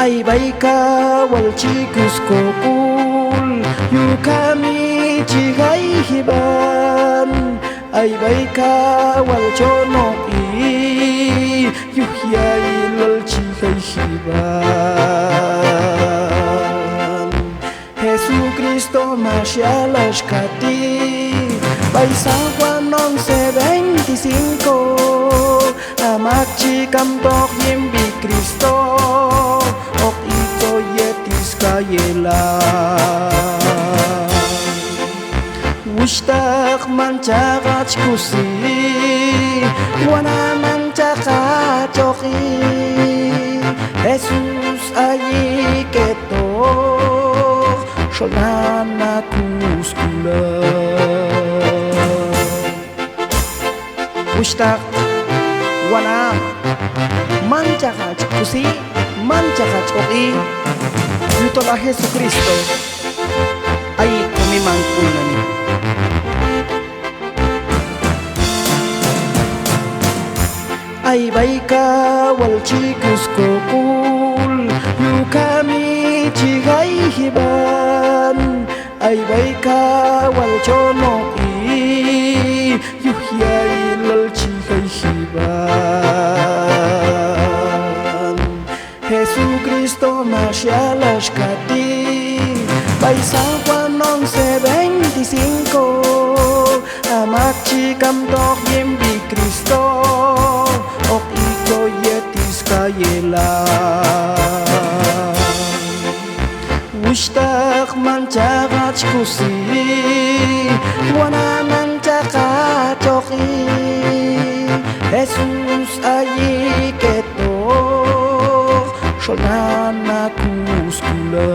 Ay baika walchikus kokul yukami chigay hiban. Ay baika walchonok yuhyay lalchigay hiban. Jesucristo masyalas kati Bay San Juan 11:25 Amak chikam tok yimbi Cristo Ok ito yetis kayelan Wishtak manchakat kusi Wana manchakat choki Jesus ayi keto Sholana kuskula Wishtak wana manchakat kusi manchakat choki Yutola Jesucristo ay kumimangkulan ni Ay baika walchikus kokul yukami chigay hiban. Ay baika walchonok yuhyay lalchigay hiban. Jesucristo masyalas kati Bay San Juan 11:25 Amak chikam tok yimbi Cristo Ok iko yetis kayelan Wishtak manchakat kusi Wana manchakat choki Jesus ayi keto Sholana kuskula